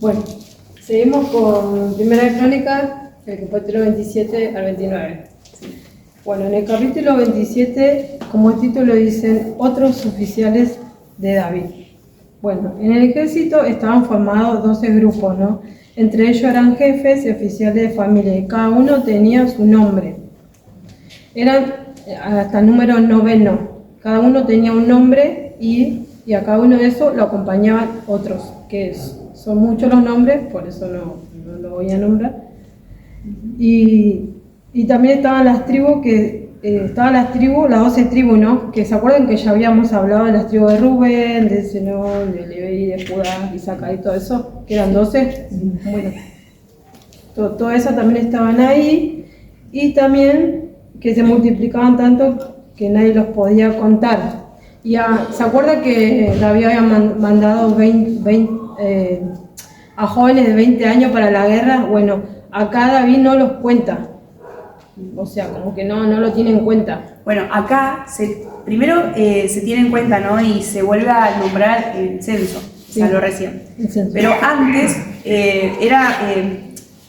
Bueno, seguimos con Primera de Crónicas, el capítulo 27 al 29. Bueno, en el capítulo 27, como el título dicen, otros oficiales de David. Bueno, en el ejército estaban formados 12 grupos, ¿no? Entre ellos eran jefes y oficiales de familia, y cada uno tenía su nombre. Eran hasta el número 9, cada uno tenía un nombre y a cada uno de esos lo acompañaban otros, que son muchos los nombres, por eso no lo voy a nombrar. Y también estaban las tribus, las 12 tribus, ¿no? Que se acuerdan que ya habíamos hablado de las tribus de Rubén, de Zenón, de Leví, de Judá, Isaacar y todo eso, que eran 12. Bueno, todo eso también estaban ahí, y también que se multiplicaban tanto que nadie los podía contar. Y ¿se acuerda que David había mandado a jóvenes de 20 años para la guerra? Bueno, acá David no los cuenta, o sea, como que no lo tiene en cuenta. Bueno, acá primero se tiene en cuenta, ¿no? Y se vuelve a nombrar el censo, Sí. habló recién. El censo. Pero antes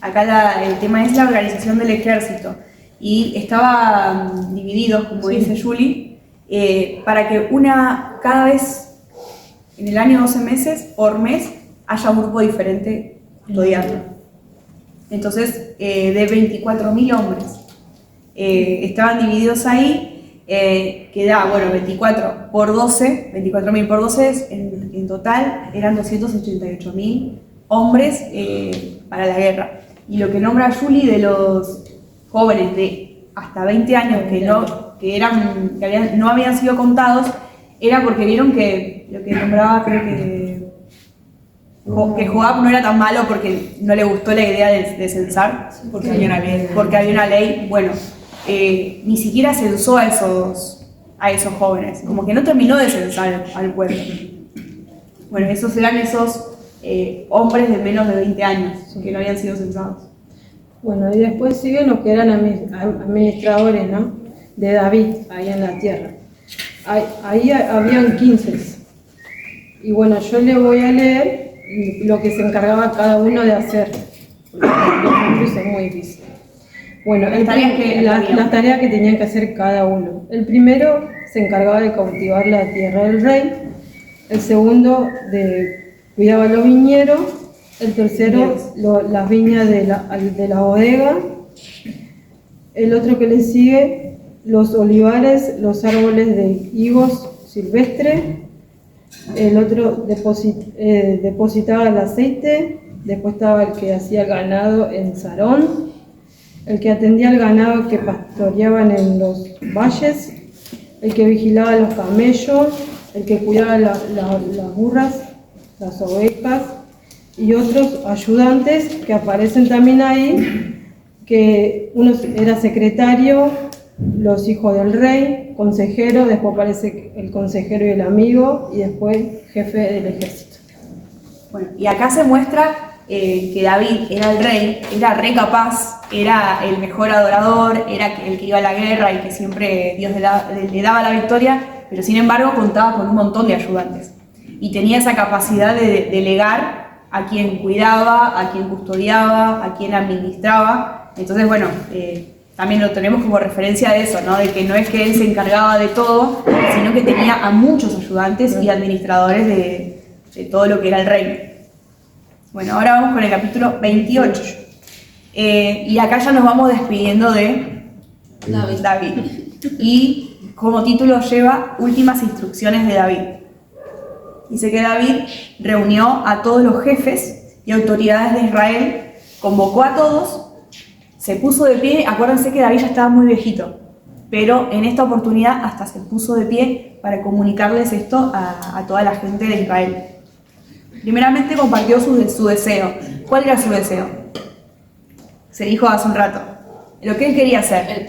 acá el tema es la organización del ejército, y estaba dividido, como Sí. dice Julie, para que cada vez en el año 12 meses, por mes, haya un grupo diferente custodiando. Entonces, de 24.000 hombres estaban divididos ahí, que da, 24 por 12, 24.000 por 12, en total eran 288.000 hombres para la guerra. Y lo que nombra Julie de los jóvenes de hasta 20 años que no habían sido contados, era porque vieron que lo que nombraba, creo que Joab no era tan malo porque no le gustó la idea de censar, Porque había una ley. porque había una ley. Bueno, ni siquiera censó a esos jóvenes, como que no terminó de censar al pueblo. Bueno, esos eran esos hombres de menos de 20 años que no habían sido censados. Bueno, y después siguen los que eran administradores, ¿no? De David, ahí en la tierra. Ahí habían 15. Y bueno, yo le voy a leer lo que se encargaba cada uno de hacer, porque los nombres son muy difíciles. Bueno, las tareas que tenían que hacer cada uno. El primero se encargaba de cautivar la tierra del rey, el segundo de cuidaba los viñeros, el tercero las viñas de la bodega, el otro que le sigue los olivares, los árboles de higos silvestres, el otro depositaba el aceite, después estaba el que hacía el ganado en Sarón, el que atendía al ganado que pastoreaban en los valles, el que vigilaba los camellos, el que cuidaba las burras, las ovejas, y otros ayudantes que aparecen también ahí, que uno era secretario, los hijos del rey, consejero, después aparece el consejero y el amigo, y después jefe del ejército. Bueno, y acá se muestra que David era el rey, era re capaz, era el mejor adorador, era el que iba a la guerra y que siempre Dios le daba la victoria, pero sin embargo contaba con un montón de ayudantes. Y tenía esa capacidad de delegar a quien cuidaba, a quien custodiaba, a quien administraba. Entonces, bueno, también lo tenemos como referencia de eso, ¿no? De que no es que él se encargaba de todo, sino que tenía a muchos ayudantes y administradores de todo lo que era el reino. Bueno, ahora vamos con el capítulo 28. Y acá ya nos vamos despidiendo de David. Y como título lleva Últimas instrucciones de David. Dice que David reunió a todos los jefes y autoridades de Israel, convocó a todos, se puso de pie. Acuérdense que David ya estaba muy viejito, pero en esta oportunidad hasta se puso de pie para comunicarles esto a toda la gente de Israel. Primeramente compartió su deseo. ¿Cuál era su deseo? Se dijo hace un rato. Lo que él quería hacer.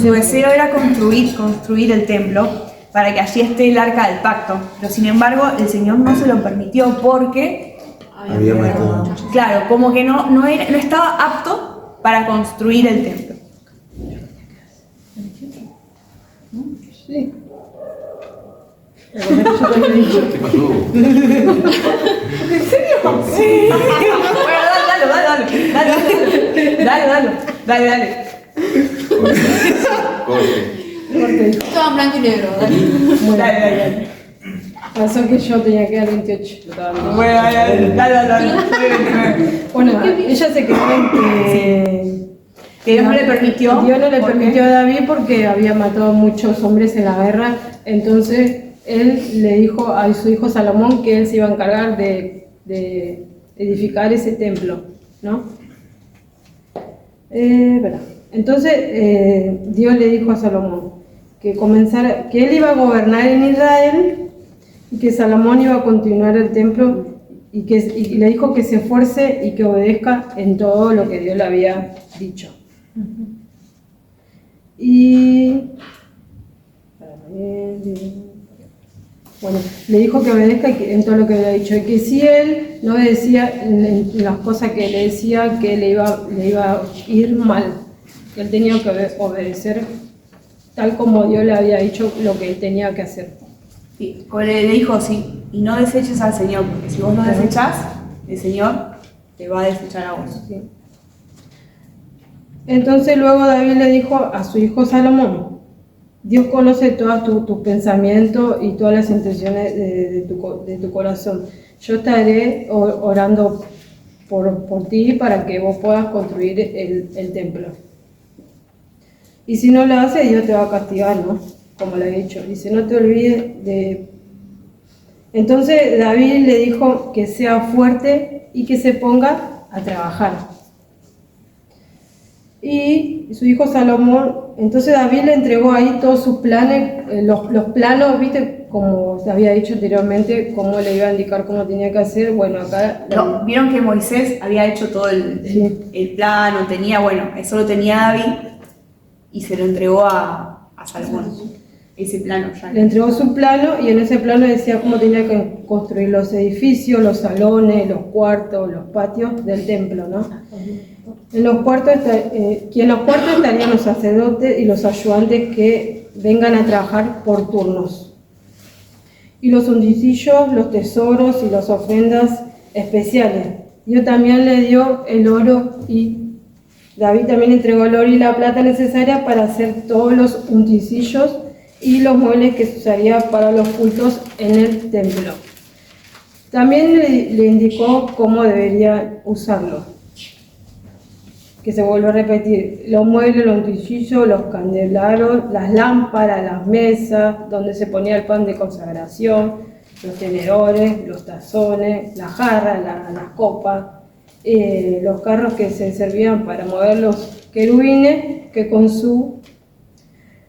Su deseo era construir el templo para que allí esté el arca del pacto. Pero sin embargo, el Señor no se lo permitió porque Había matado muchos. claro, como que no estaba apto para construir el templo. Sí. ¿Te acordás que yo te había dicho? ¿Qué pasó? Bueno, dale. Corte. Corte, dijo. Todo en blanco y negro, dale. Bueno, Dale. pasó que yo tenía que dar 28. Yo estaba viendo. Bueno, dale. Bueno, ella se quedó en que Que Dios no le permitió. Dios no le ¿Por qué? permitió a David porque había matado a muchos hombres en la guerra. Entonces él le dijo a su hijo Salomón que él se iba a encargar de edificar ese templo, ¿no? Espera. Entonces Dios le dijo a Salomón que él iba a gobernar en Israel y que Salomón iba a continuar el templo y le dijo que se esfuerce y que obedezca en todo lo que Dios le había dicho. Y bueno, le dijo que obedezca en todo lo que había dicho y que si él no obedecía en las cosas que le decía, que le iba a ir mal, que él tenía que obedecer tal como Dios le había dicho lo que él tenía que hacer. Sí, le dijo sí, y no deseches al Señor, porque si vos no desechás, el Señor te va a desechar a vos. Sí. Entonces luego David le dijo a su hijo Salomón: Dios conoce todos tus pensamientos y todas las intenciones de tu corazón. Yo estaré orando por ti para que vos puedas construir el templo. Y si no lo haces, Dios te va a castigar, ¿no? Como le he dicho. Dice, no te olvides de... Entonces David le dijo que sea fuerte y que se ponga a trabajar. Y su hijo Salomón, entonces David le entregó ahí todos sus planes, los planos, viste, como se había dicho anteriormente, cómo le iba a indicar cómo tenía que hacer. Bueno, acá... No, vieron que Moisés había hecho todo Sí. el plano, tenía, bueno, eso lo tenía David y se lo entregó a Salomón. Ese plano ya. Le entregó su plano y en ese plano decía cómo tenía que construir los edificios, los salones, los cuartos, los patios del templo, ¿no? En los cuartos estarían los sacerdotes y los ayudantes que vengan a trabajar por turnos. Y los utensilios, los tesoros y las ofrendas especiales. Dios también le dio el oro y David también entregó el oro y la plata necesaria para hacer todos los utensilios y los muebles que se usaría para los cultos en el templo. También le indicó cómo debería usarlo. Que se vuelve a repetir, los muebles, los utensilios, los candelabros, las lámparas, las mesas, donde se ponía el pan de consagración, los tenedores, los tazones, las jarras, las copas, los carros que se servían para mover los querubines, que con su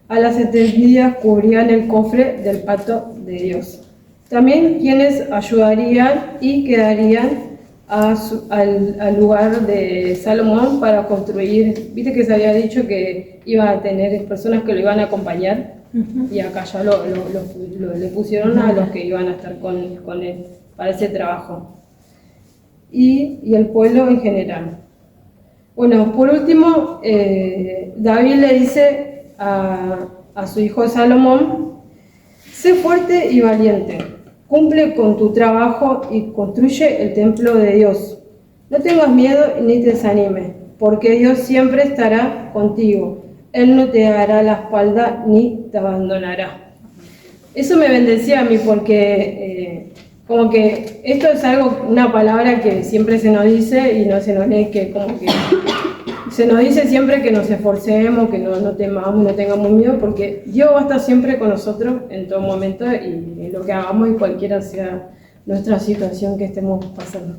alas extendidas cubrían el cofre del pacto de Dios. También quienes ayudarían y quedarían al lugar de Salomón para construir. Viste que se había dicho que iba a tener personas que lo iban a acompañar, y acá ya le pusieron a los que iban a estar con él para ese trabajo, y el pueblo en general. Bueno, por último, David le dice a su hijo Salomón: sé fuerte y valiente. Cumple con tu trabajo y construye el templo de Dios. No tengas miedo ni te desanimes, porque Dios siempre estará contigo. Él no te dará la espalda ni te abandonará. Eso me bendecía a mí porque como que esto es algo, una palabra que siempre se nos dice y no se nos lee, que como que se nos dice siempre que nos esforcemos, que no temamos, no tengamos miedo, porque Dios va a estar siempre con nosotros en todo momento y en lo que hagamos y cualquiera sea nuestra situación que estemos pasando.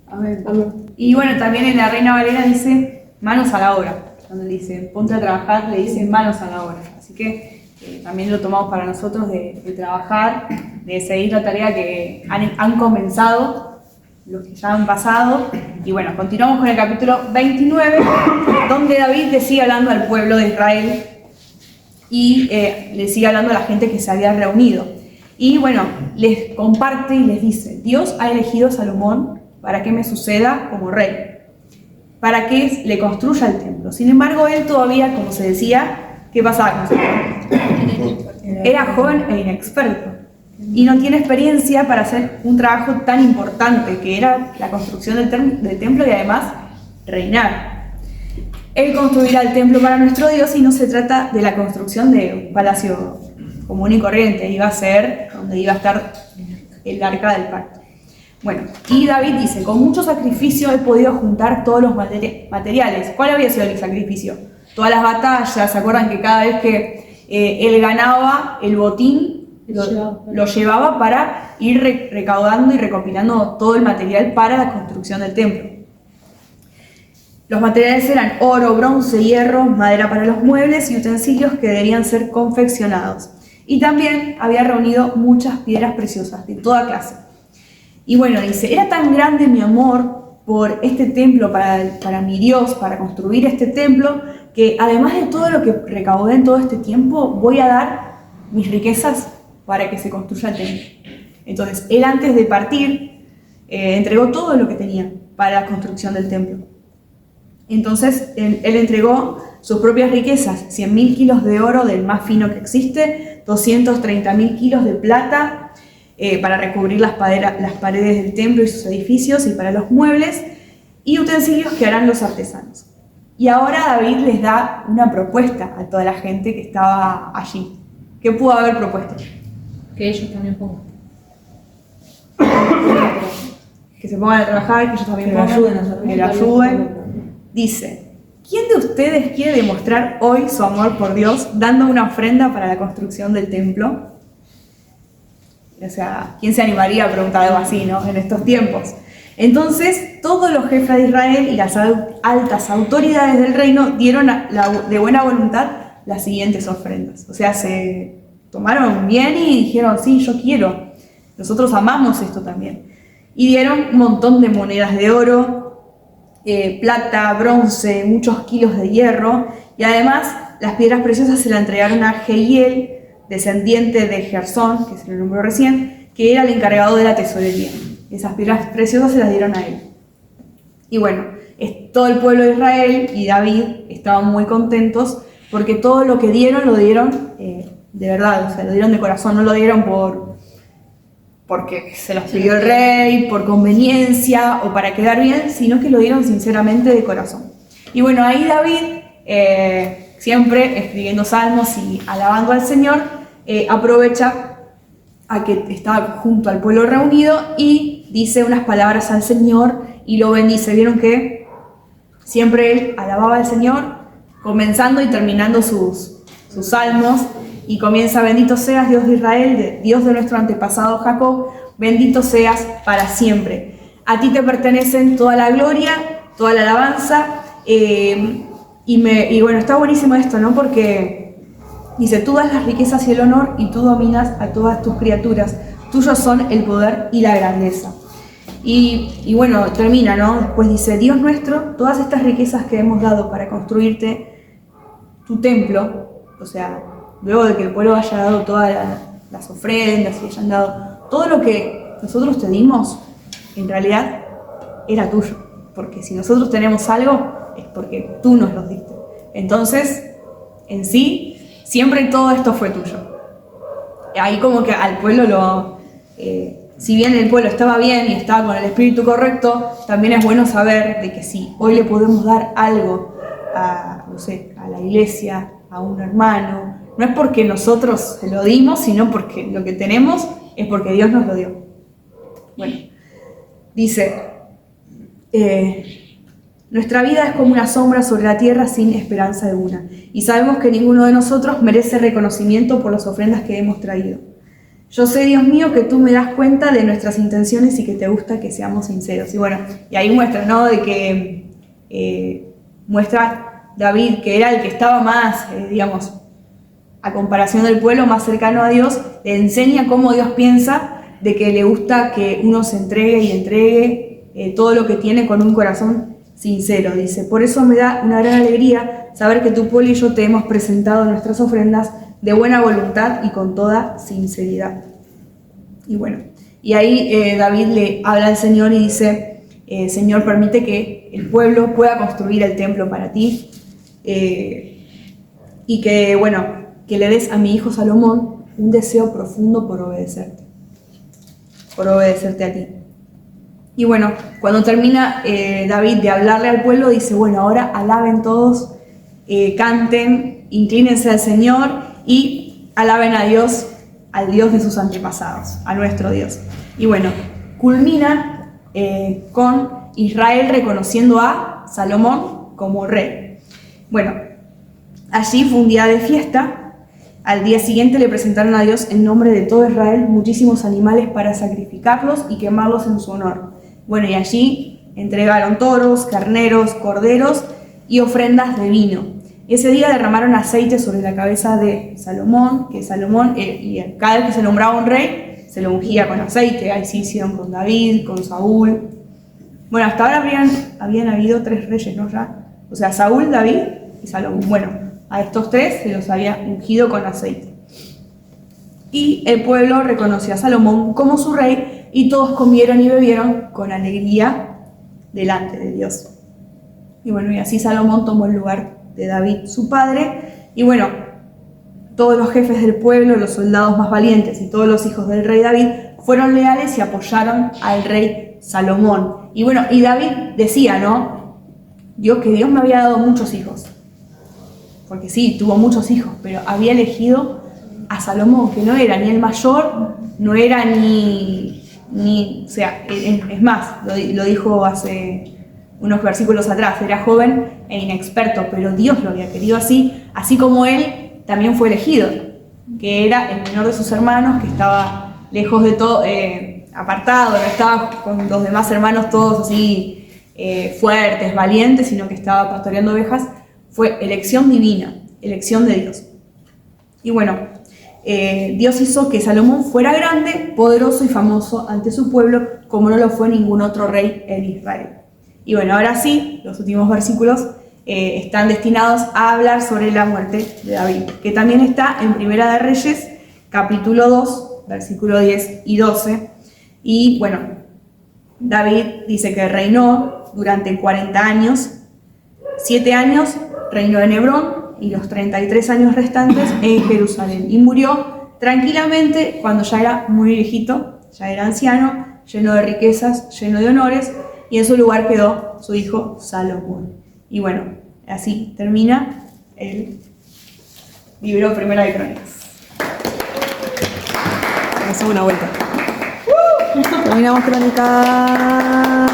Amén. Amén. Y bueno, también en la Reina Valera dice manos a la obra. Cuando le dice ponte a trabajar, le dice manos a la obra. Así que también lo tomamos para nosotros de trabajar, de seguir la tarea que han comenzado los que ya han pasado. Y bueno, continuamos con el capítulo 29, donde David le sigue hablando al pueblo de Israel y le sigue hablando a la gente que se había reunido. Y bueno, les comparte y les dice: Dios ha elegido a Salomón para que me suceda como rey, para que le construya el templo. Sin embargo, él todavía, como se decía, ¿qué pasaba con Salomón? Era joven e inexperto. y no tiene experiencia para hacer un trabajo tan importante que era la construcción del templo y además reinar. Él construirá el templo para nuestro Dios y no se trata de la construcción de un palacio común y corriente, iba a ser donde iba a estar el arca del pacto. Bueno, y David dice, con mucho sacrificio he podido juntar todos los materiales. ¿Cuál había sido el sacrificio? Todas las batallas, ¿se acuerdan que cada vez que él ganaba el botín, lo llevaba para ir recaudando y recopilando todo el material para la construcción del templo? Los materiales eran oro, bronce, hierro, madera para los muebles y utensilios que deberían ser confeccionados. Y también había reunido muchas piedras preciosas de toda clase. Y bueno, dice, era tan grande mi amor por este templo, para mi Dios, para construir este templo, que además de todo lo que recaudé en todo este tiempo, voy a dar mis riquezas para que se construya el templo. Entonces, él antes de partir, entregó todo lo que tenía para la construcción del templo. Entonces, él entregó sus propias riquezas, 100.000 kilos de oro del más fino que existe, 230.000 kilos de plata, para recubrir las paredes del templo y sus edificios y para los muebles y utensilios que harán los artesanos. Y ahora David les da una propuesta a toda la gente que estaba allí. ¿Qué pudo haber propuesto? Que ellos también pongan. Que se pongan a trabajar, que ellos también Que lo pongan, ayuden a hacer. que lo ayuden. Dice, ¿quién de ustedes quiere demostrar hoy su amor por Dios dando una ofrenda para la construcción del templo? O sea, ¿quién se animaría a preguntar algo así, no? En estos tiempos. Entonces, todos los jefes de Israel y las altas autoridades del reino dieron de buena voluntad las siguientes ofrendas. O sea, se tomaron bien y dijeron, sí, yo quiero. Nosotros amamos esto también. Y dieron un montón de monedas de oro, plata, bronce, muchos kilos de hierro. Y además, las piedras preciosas se las entregaron a Jehiel, descendiente de Gersón, que se lo nombró recién, que era el encargado de la tesorería. Esas piedras preciosas se las dieron a él. Y bueno, todo el pueblo de Israel y David estaban muy contentos porque todo lo que dieron lo dieron de verdad, o sea, lo dieron de corazón, no lo dieron porque se los pidió el rey, por conveniencia o para quedar bien, sino que lo dieron sinceramente de corazón. Y bueno, ahí David, siempre escribiendo salmos y alabando al Señor, aprovecha a que está junto al pueblo reunido y dice unas palabras al Señor y lo bendice. Vieron que siempre él alababa al Señor, comenzando y terminando sus salmos, y comienza: bendito seas, Dios de Israel, Dios de nuestro antepasado Jacob, bendito seas para siempre. A ti te pertenecen toda la gloria, toda la alabanza, y bueno, está buenísimo esto, ¿no? Porque dice, tú das las riquezas y el honor y tú dominas a todas tus criaturas. Tuyos son el poder y la grandeza. Y bueno, termina, ¿no? Después dice, Dios nuestro, todas estas riquezas que hemos dado para construirte tu templo, o sea, luego de que el pueblo haya dado todas las ofrendas y hayan dado todo lo que nosotros te dimos, en realidad era tuyo. Porque si nosotros tenemos algo, es porque tú nos lo diste. Entonces, en sí, siempre todo esto fue tuyo. Ahí como que al pueblo si bien el pueblo estaba bien y estaba con el espíritu correcto, también es bueno saber de que si hoy le podemos dar algo a, no sé, a la iglesia, a un hermano, no es porque nosotros se lo dimos, sino porque lo que tenemos es porque Dios nos lo dio. Bueno, dice, nuestra vida es como una sombra sobre la tierra sin esperanza alguna, y sabemos que ninguno de nosotros merece reconocimiento por las ofrendas que hemos traído. Yo sé, Dios mío, que tú me das cuenta de nuestras intenciones y que te gusta que seamos sinceros. Y bueno, y ahí muestra, ¿no? De que muestra David, que era el que estaba más, digamos, a comparación del pueblo, más cercano a Dios, le enseña cómo Dios piensa, de que le gusta que uno se entregue y entregue todo lo que tiene con un corazón sincero. Dice, por eso me da una gran alegría saber que tu pueblo y yo te hemos presentado nuestras ofrendas de buena voluntad y con toda sinceridad. Y bueno, y ahí David le habla al Señor y dice, Señor, permite que el pueblo pueda construir el templo para ti, y que, bueno, que le des a mi hijo Salomón un deseo profundo por obedecerte. por obedecerte a ti. Y bueno, cuando termina David de hablarle al pueblo, dice, bueno, ahora alaben todos, canten, inclínense al Señor y alaben a Dios, al Dios de sus antepasados, a nuestro Dios. Y bueno, culmina con Israel reconociendo a Salomón como rey. Bueno, allí fue un día de fiesta. Al día siguiente le presentaron a Dios en nombre de todo Israel muchísimos animales para sacrificarlos y quemarlos en su honor. Bueno, y allí entregaron toros, carneros, corderos y ofrendas de vino. Ese día derramaron aceite sobre la cabeza de Salomón, que Salomón, y cada vez que se nombraba un rey, se lo ungía con aceite. Ahí sí hicieron con David, con Saúl. Bueno, hasta ahora habían habido 3 reyes, ¿no? Ya. O sea, Saúl, David y Salomón. Bueno, a estos 3 se los había ungido con aceite. Y el pueblo reconoció a Salomón como su rey y todos comieron y bebieron con alegría delante de Dios. Y bueno, y así Salomón tomó el lugar de David, su padre. Y bueno, todos los jefes del pueblo, los soldados más valientes y todos los hijos del rey David fueron leales y apoyaron al rey Salomón. Y bueno, y David decía, ¿no? Que Dios me había dado muchos hijos. Porque sí, tuvo muchos hijos, pero había elegido a Salomón, que no era ni el mayor, no era o sea, es más, lo dijo hace unos versículos atrás, era joven e inexperto, pero Dios lo había querido así como él también fue elegido, que era el menor de sus hermanos, que estaba lejos de todo, apartado, no estaba con los demás hermanos todos así fuertes, valientes, sino que estaba pastoreando ovejas. Fue elección divina, elección de Dios. Y bueno, Dios hizo que Salomón fuera grande, poderoso y famoso ante su pueblo, como no lo fue ningún otro rey en Israel. Y bueno, ahora sí, los últimos versículos están destinados a hablar sobre la muerte de David, que también está en Primera de Reyes, capítulo 2, versículo 10 y 12. Y bueno, David dice que reinó durante 40 años, 7 años reinó en Hebrón y los 33 años restantes en Jerusalén. Y murió tranquilamente cuando ya era muy viejito, ya era anciano, lleno de riquezas, lleno de honores, y en su lugar quedó su hijo Salomón. Y bueno, así termina el libro Primera de Crónicas. Vamos a hacer una vuelta. Terminamos Crónicas.